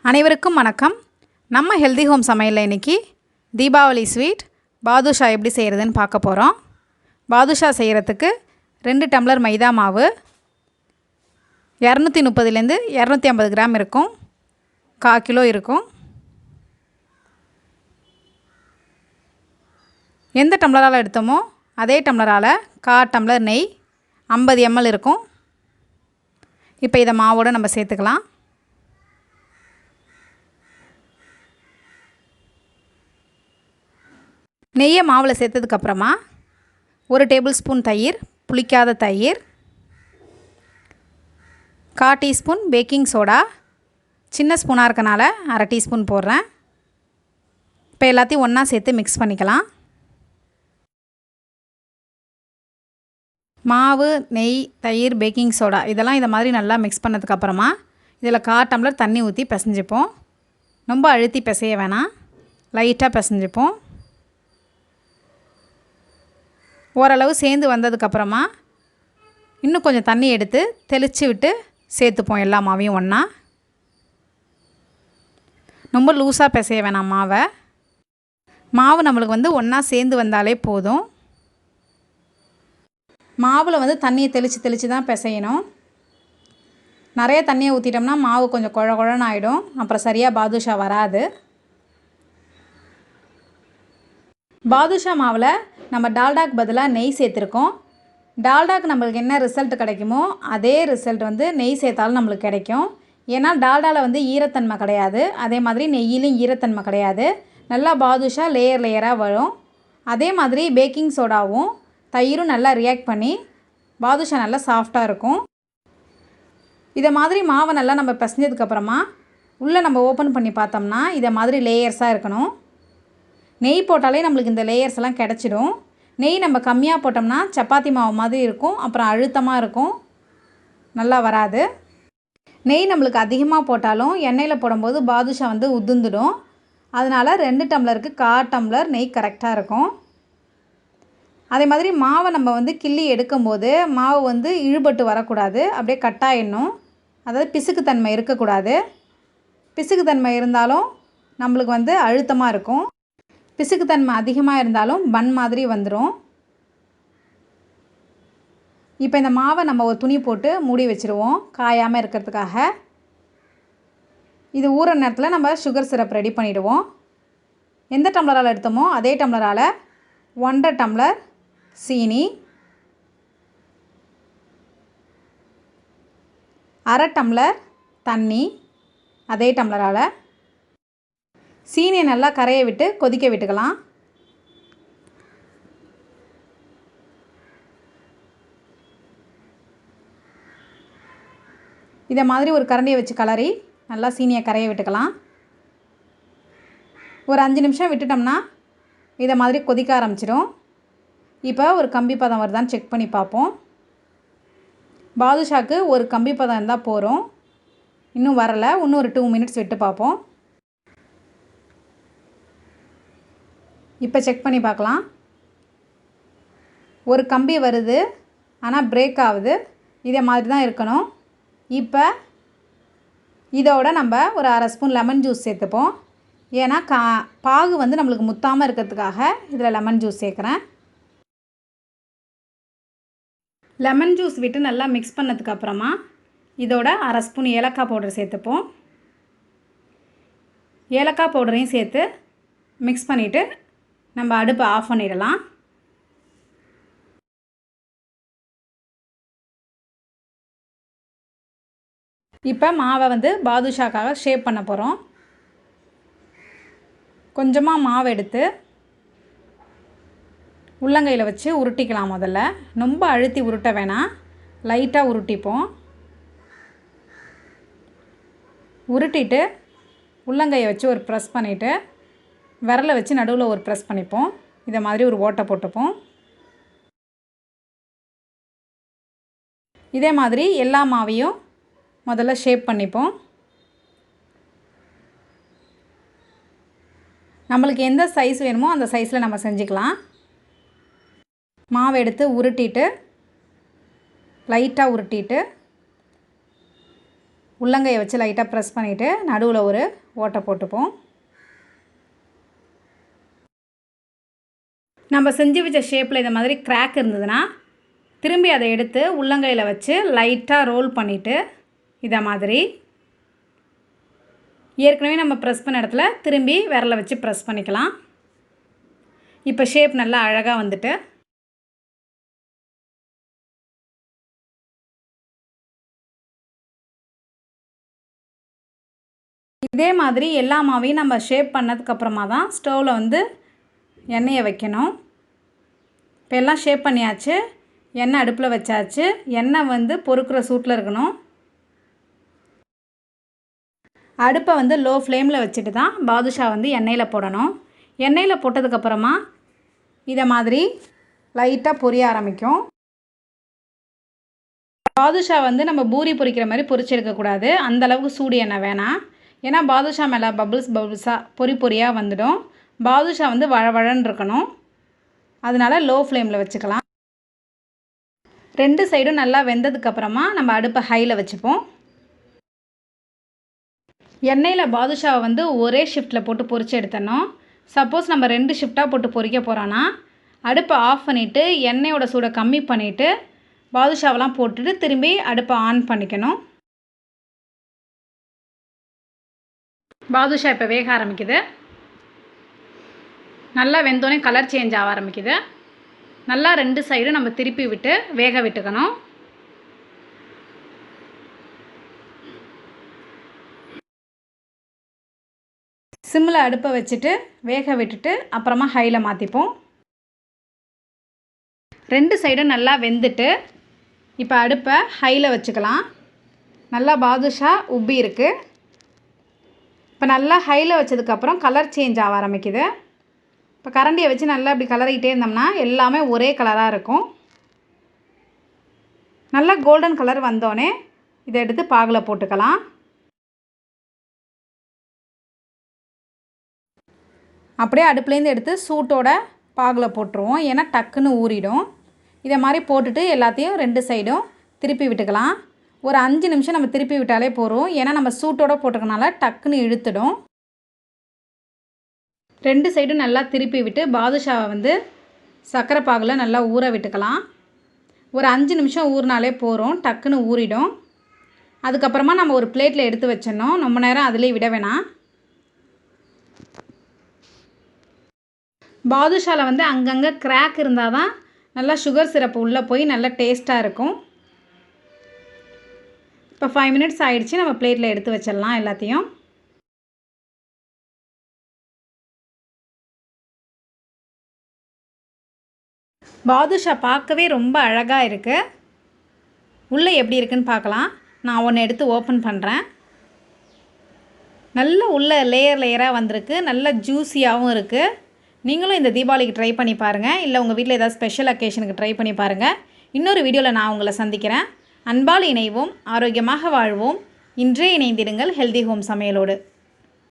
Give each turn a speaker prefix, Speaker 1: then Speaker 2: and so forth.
Speaker 1: அனைவருக்கும் வணக்கம். நம்ம ஹெல்தி ஹோம் சமையலில் இன்றைக்கி தீபாவளி ஸ்வீட் பாதுஷா எப்படி செய்கிறதுன்னு பார்க்க போகிறோம். பாதுஷா செய்கிறதுக்கு 2 டம்ளர் மைதா மாவு, 230லேருந்து 250 கிராம் இருக்கும், 1/4 கிலோ இருக்கும். எந்த டம்ளரால் எடுத்தோமோ அதே டம்ளரால் 1/4 டம்ளர் நெய், 50 ml இருக்கும். இப்போ இதை மாவோடு நம்ம சேர்த்துக்கலாம். நெய்யை மாவில் சேர்த்ததுக்கப்புறமா 1 டேபிள் ஸ்பூன் தயிர், புளிக்காத தயிர், 1/4 டீஸ்பூன் பேக்கிங் சோடா, சின்ன ஸ்பூனாக இருக்கனால 1/2 டீஸ்பூன் போடுறேன். இப்போ எல்லாத்தையும் ஒன்றா சேர்த்து மிக்ஸ் பண்ணிக்கலாம். மாவு, நெய், தயிர், பேக்கிங் சோடா இதெல்லாம் இதை மாதிரி நல்லா மிக்ஸ் பண்ணதுக்கப்புறமா இதில் 1/4 டம்ளர் தண்ணி ஊற்றி பிசைஞ்சிப்போம். ரொம்ப அழுத்தி பிசைய வேணாம், லைட்டாக பிசைஞ்சிப்போம். ஓரளவு சேர்ந்து வந்ததுக்கப்புறமா இன்னும் கொஞ்சம் தண்ணி எடுத்து தெளித்து விட்டு சேர்த்துப்போம் எல்லா மாவையும் ஒன்றா. ரொம்ப லூஸாக பிசைய வேணாம் மாவை. மாவு நம்மளுக்கு ஒன்றா சேர்ந்து வந்தாலே போதும். மாவில் தண்ணியை தெளித்து தான் பிசையணும். நிறைய தண்ணியை ஊற்றிட்டோம்னா மாவு கொஞ்சம் குழ குழன்னு ஆகிடும், அப்புறம் சரியாக பாதுஷா வராது. பாதுஷா மாவில் நம்ம டால்டாக்கு பதிலாக நெய் சேர்த்துருக்கோம். டால்டாக்கு நம்மளுக்கு என்ன ரிசல்ட் கிடைக்குமோ அதே ரிசல்ட் நெய் சேர்த்தாலும் நம்மளுக்கு கிடைக்கும். ஏன்னா டால்டாவில் ஈரத்தன்மை கிடையாது, அதே மாதிரி நெய்யிலும் ஈரத்தன்மை கிடையாது. நல்லா பாதுஷா லேயர் லேயராக வரும். அதே மாதிரி பேக்கிங் சோடாவும் தயிரும் நல்லா ரியாக்ட் பண்ணி பாதுஷா நல்லா சாஃப்டாக இருக்கும். இதை மாதிரி மாவை நல்லா நம்ம பிசைஞ்சதுக்கப்புறமா உள்ளே நம்ம ஓப்பன் பண்ணி பார்த்தோம்னா இதை மாதிரி லேயர்ஸாக இருக்கணும். நெய் போட்டாலே நம்மளுக்கு இந்த லேயர்ஸ் எல்லாம் கிடச்சிடும். நெய் நம்ம கம்மியாக போட்டோம்னா சப்பாத்தி மாவு மாதிரி இருக்கும், அப்புறம் அழுத்தமாக இருக்கும், நல்லா வராது. நெய் நம்மளுக்கு அதிகமாக போட்டாலும் எண்ணெயில் போடும்போது பாதுஷா உதிர்ந்துடும். அதனால் 2 டம்ளருக்கு 1/4 டம்ளர் நெய் கரெக்டாக இருக்கும். அதே மாதிரி மாவை நம்ம கிள்ளி எடுக்கும்போது மாவு இழுபட்டு வரக்கூடாது, அப்படியே கட்டாயிடணும். அதாவது பிசுக்குத்தன்மை இருக்கக்கூடாது. பிசுக்குத்தன்மை இருந்தாலும் நம்மளுக்கு அழுத்தமாக இருக்கும். பிசுக்குத்தன்மை அதிகமாக இருந்தாலும் பன் மாதிரி வந்துடும். இப்போ இந்த மாவை நம்ம ஒரு துணி போட்டு மூடி வச்சுருவோம் காயாமல் இருக்கிறதுக்காக. இது ஊற நேரத்தில் நம்ம சுகர் சிரப் ரெடி பண்ணிவிடுவோம். எந்த டம்ளரால் எடுத்தோமோ அதே டம்ளரால் 1/2 டம்ளர் சீனி, 1/2 டம்ளர் தண்ணி அதே டம்ளரால். சீனியை நல்லா கரைய விட்டு கொதிக்க விட்டுக்கலாம். இதை மாதிரி ஒரு கரண்டியை வச்சு கலரி நல்லா சீனியை கரைய விட்டுக்கலாம். ஒரு 5 நிமிஷம் விட்டுட்டோம்னா இதை மாதிரி கொதிக்க ஆரம்பிச்சிடும். இப்போ ஒரு கம்பி பதம் வருதான்னு செக் பண்ணி பார்ப்போம். பாதுஷாக்கு ஒரு கம்பி பதம் இருந்தால் போகிறோம். இன்னும் வரலை, இன்னும் ஒரு 2 மினிட்ஸ் விட்டு பார்ப்போம். இப்போ செக் பண்ணி பார்க்கலாம். ஒரு கம்பி வருது, ஆனால் பிரேக் ஆகுது. இதே மாதிரி தான் இருக்கணும். இப்போ இதோட நம்ம ஒரு 1/2 ஸ்பூன் லெமன் ஜூஸ் சேர்த்துப்போம். ஏன்னா பாகு நம்மளுக்கு முத்தாமல் இருக்கிறதுக்காக இதில் லெமன் ஜூஸ் சேர்க்குறேன். லெமன் ஜூஸ் விட்டு நல்லா மிக்ஸ் பண்ணதுக்கப்புறமா இதோட 1/2 ஸ்பூன் ஏலக்காய் பவுடர் சேர்த்துப்போம். ஏலக்காய் பவுடரையும் சேர்த்து மிக்ஸ் பண்ணிவிட்டு நம்ம அடுப்பை ஆஃப் பண்ணிடலாம். இப்போ மாவை பாதுஷாக்காக ஷேப் பண்ண போகிறோம். கொஞ்சமாக மாவு எடுத்து உள்ளங்கையில் வச்சு உருட்டிக்கலாம். முதல்ல ரொம்ப அழுத்தி உருட்ட வேணாம், லைட்டாக உருட்டிப்போம். உருட்டிட்டு உள்ளங்கையை வச்சு ஒரு ப்ரெஸ் பண்ணிவிட்டு விரலை வச்சு நடுவில் ஒரு ப்ரெஸ் பண்ணிப்போம். இதை மாதிரி ஒரு ஓட்டை போட்டுப்போம். இதே மாதிரி எல்லா மாவையும் முதல்ல ஷேப் பண்ணிப்போம். நம்மளுக்கு எந்த சைஸ் வேணுமோ அந்த சைஸில் நம்ம செஞ்சுக்கலாம். மாவை எடுத்து உருட்டிட்டு லைட்டாக உருட்டிட்டு உள்ளங்கையை வச்சு லைட்டாக ப்ரெஸ் பண்ணிவிட்டு நடுவில் ஒரு ஓட்டை போட்டுப்போம். நம்ம செஞ்சு வச்ச ஷேப்பில் இந்த மாதிரி கிராக் இருந்ததுன்னா திரும்பி அதை எடுத்து உள்ளங்கையில் வச்சு லைட்டாக ரோல் பண்ணிவிட்டு இதை மாதிரி ஏற்கனவே நம்ம ப்ரெஸ் பண்ண இடத்துல திரும்பி விரலை வச்சு ப்ரெஸ் பண்ணிக்கலாம். இப்போ ஷேப் நல்லா அழகாக வந்துட்டு இதே மாதிரி எல்லா மாவையும் நம்ம ஷேப் பண்ணதுக்கப்புறமா தான் ஸ்டவ்வில் வந்து எண்ணெயை வைக்கணும். இப்போ எல்லாம் ஷேப் பண்ணியாச்சு, எண்ணெய் அடுப்பில் வச்சாச்சு. எண்ணெய் வந்து பொறுக்கிற சூட்டில் இருக்கணும். அடுப்பை வந்து லோ ஃப்ளேமில் வச்சுட்டு தான் பாதுஷா வந்து எண்ணெயில் போடணும். எண்ணெயில் போட்டதுக்கப்புறமா இதை மாதிரி லைட்டாக பொரிய ஆரம்பிக்கும். பாதுஷா வந்து நம்ம பூரி பொரிக்கிற மாதிரி பொரிச்சு எடுக்கக்கூடாது. அந்தளவுக்கு சூடு எண்ணெய் வேணாம். ஏன்னா பாதுஷா மேலே பபுள்ஸாக பொரியாக வந்துடும். பாதுஷா வந்து வழவழன்னு இருக்கணும். அதனால் லோ ஃப்ளேமில் வச்சுக்கலாம். 2 சைடும் நல்லா வெந்ததுக்கப்புறமா நம்ம அடுப்பை ஹையில் வச்சுப்போம். எண்ணெயில் பாதுஷாவை வந்து ஒரே ஷிஃப்ட்டில் போட்டு பொரிச்சு எடுத்துடணும். சப்போஸ் நம்ம 2 ஷிஃப்ட்டாக போட்டு பொரிக்க போகிறோன்னா அடுப்பை ஆஃப் பண்ணிவிட்டு எண்ணெயோட சூடை கம்மி பண்ணிவிட்டு பாதுஷாவெல்லாம் போட்டுட்டு திரும்பி அடுப்பை ஆன் பண்ணிக்கணும். பாதுஷா இப்போ வேக ஆரம்பிக்குது. நல்லா வெந்தோடனே கலர் சேஞ்ச் ஆக ஆரம்பிக்குது. நல்லா 2 சைடும் நம்ம திருப்பி விட்டு வேக விட்டுக்கணும். சிம்மில் அடுப்பை வச்சுட்டு வேக விட்டுட்டு அப்புறமா ஹையில் மாற்றிப்போம். 2 சைடும் நல்லா வெந்துட்டு இப்போ அடுப்பை ஹையில் வச்சுக்கலாம். நல்லா பாதுஷா உப்பி இருக்குது. இப்போ நல்லா ஹையில் வச்சதுக்கப்புறம் கலர் சேஞ்ச் ஆக ஆரம்பிக்குது. இப்போ கரண்டியை வச்சு நல்லா இப்படி கலரிக்கிட்டே இருந்தோம்னா எல்லாமே ஒரே கலராக இருக்கும். நல்லா கோல்டன் கலர் வந்தோடனே இதை எடுத்து பாகில் போட்டுக்கலாம். அப்படியே அடுப்புலேருந்து எடுத்து சூட்டோட பாகில் போட்டுருவோம். ஏன்னா டக்குன்னு ஊறிடும். இதை மாதிரி போட்டுட்டு எல்லாத்தையும் 2 சைடும் திருப்பி விட்டுக்கலாம். ஒரு 5 நிமிஷம் நம்ம திருப்பி விட்டாலே போதும். ஏன்னா நம்ம சூட்டோடு போட்டுக்கனால டக்குன்னு இழுத்துடும். 2 சைடும் நல்லா திருப்பி விட்டு பாதுஷாவை வந்து சர்க்கரை பாகில் நல்லா ஊற விட்டுக்கலாம். ஒரு 5 நிமிஷம் ஊறினாலே போதும், டக்குன்னு ஊறிடும். அதுக்கப்புறமா நம்ம ஒரு பிளேட்டில் எடுத்து வச்சிடணும். ரொம்ப நேரம் அதிலே விட வேணாம். பாதுஷாவில் வந்து அங்கங்கே கிராக் இருந்தால் தான் நல்லா சுகர் சிரப்பு உள்ளே போய் நல்லா டேஸ்ட்டாக இருக்கும். இப்போ 5 மினிட்ஸ் ஆகிடுச்சு. நம்ம பிளேட்டில் எடுத்து வச்சிடலாம் எல்லாத்தையும். பாதுஷா பார்க்கவே ரொம்ப அழகாக இருக்குது. உள்ளே எப்படி இருக்குன்னு பார்க்கலாம். நான் ஒன்று எடுத்து ஓப்பன் பண்ணுறேன். நல்ல உள்ளே லேயராக வந்திருக்கு. நல்ல ஜூஸியாகவும் இருக்குது. நீங்களும் இந்த தீபாவளிக்கு ட்ரை பண்ணி பாருங்கள். இல்லை உங்கள் வீட்டில் ஏதாவது ஸ்பெஷல் அக்கேஷனுக்கு ட்ரை பண்ணி பாருங்கள். இன்னொரு வீடியோவில் நான் உங்களை சந்திக்கிறேன். அன்பால் இணைவோம், ஆரோக்கியமாக வாழ்வோம். இன்றே இணைந்திடுங்கள் ஹெல்தி ஹோம் சமையலோடு.